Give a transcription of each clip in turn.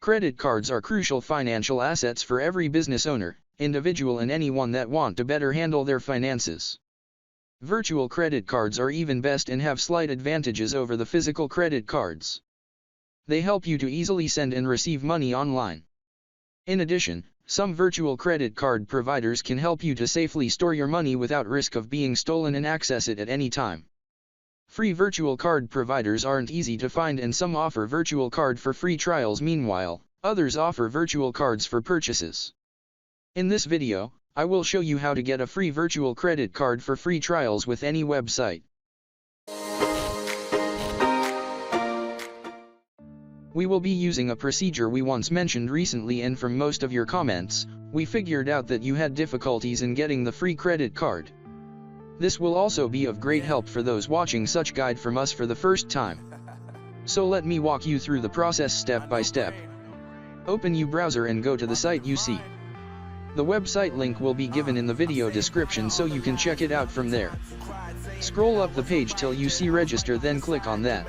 Credit cards are crucial financial assets for every business owner, individual and anyone that want to better handle their finances. Virtual credit cards are even best and have slight advantages over the physical credit cards. They help you to easily send and receive money online. In addition, some virtual credit card providers can help you to safely store your money without risk of being stolen and access it at any time. Free virtual card providers aren't easy to find, and some offer virtual card for free trials. Meanwhile, others offer virtual cards for purchases. In this video, I will show you how to get a free virtual credit card for free trials with any website. We will be using a procedure we once mentioned recently, and from most of your comments, we figured out that you had difficulties in getting the free credit card. This will also be of great help for those watching such guide from us for the first time. So let me walk you through the process step by step. Open your browser and go to the site you see. The website link will be given in the video description so you can check it out from there. Scroll up the page till you see register, then click on that.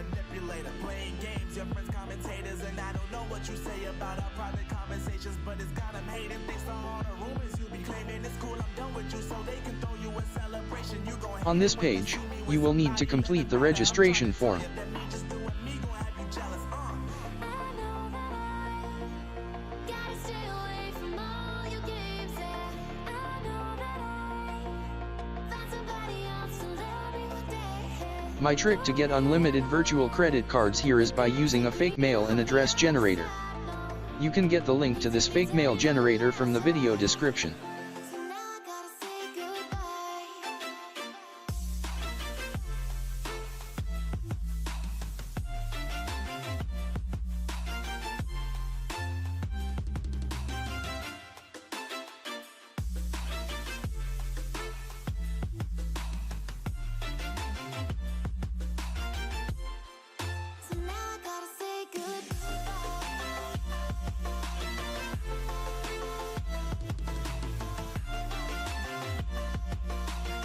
On this page, you will need to complete the registration form. My trick to get unlimited virtual credit cards here is by using a fake mail and address generator. You can get the link to this fake mail generator from the video description.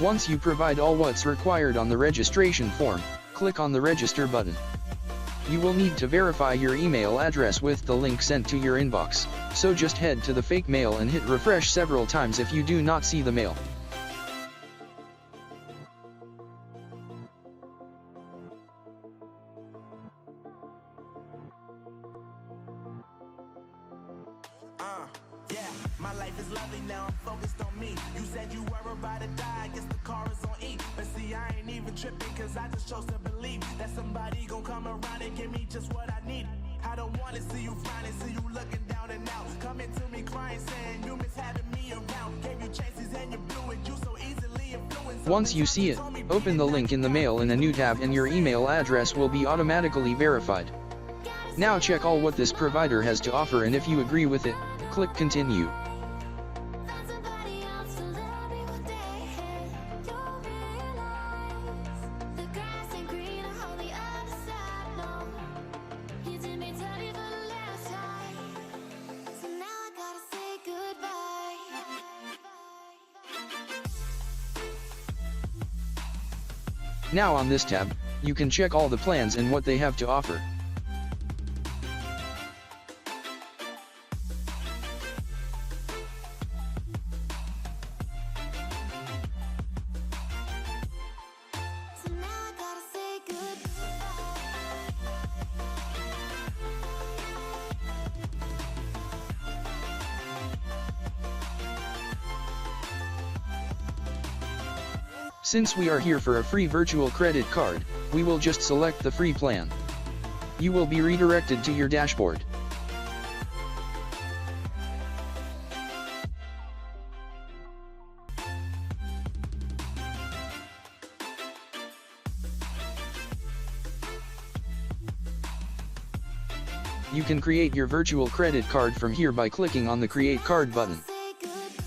Once you provide all what's required on the registration form, click on the register button. You will need to verify your email address with the link sent to your inbox, so just head to the fake mail and hit refresh several times if you do not see the mail. My life is lovely now, I'm focused on me. You said you were about to die, I guess the car is on E. But see, I ain't even tripping, cause I just chose to believe that somebody gon' come around and give me just what I need. I don't wanna see you frowning, see you looking down and out. Coming to me crying, saying you miss having me around. Gave you chances and you blew it, you so easily influenced. Once you see it, open the link in the mail in a new tab and your email address will be automatically verified. Now check all what this provider has to offer, and if you agree with it, click continue. Now on this tab, you can check all the plans and what they have to offer. Since we are here for a free virtual credit card, we will just select the free plan. You will be redirected to your dashboard. You can create your virtual credit card from here by clicking on the Create Card button.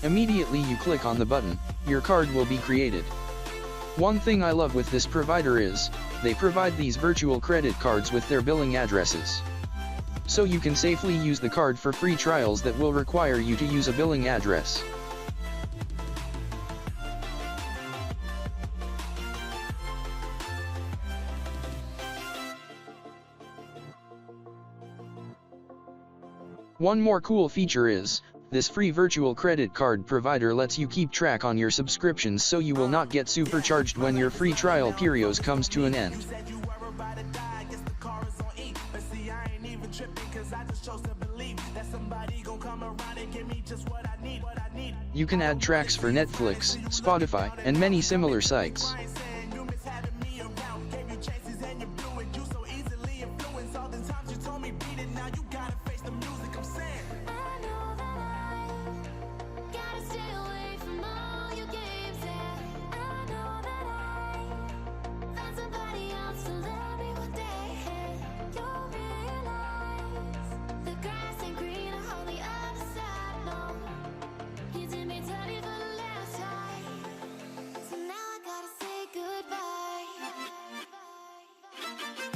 Immediately you click on the button, your card will be created. One thing I love with this provider is, they provide these virtual credit cards with their billing addresses. So you can safely use the card for free trials that will require you to use a billing address. One more cool feature is, this free virtual credit card provider lets you keep track on your subscriptions so you will not get supercharged when your free trial period comes to an end. You can add tracks for Netflix, Spotify, and many similar sites.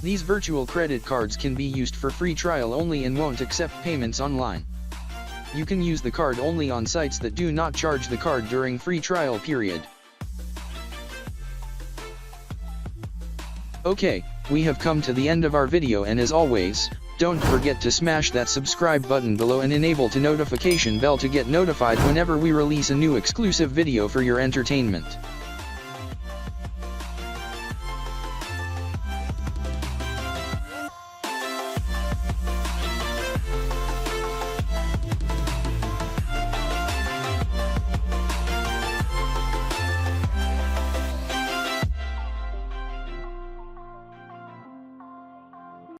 These virtual credit cards can be used for free trial only and won't accept payments online. You can use the card only on sites that do not charge the card during free trial period. Okay, we have come to the end of our video, and as always, don't forget to smash that subscribe button below and enable the notification bell to get notified whenever we release a new exclusive video for your entertainment.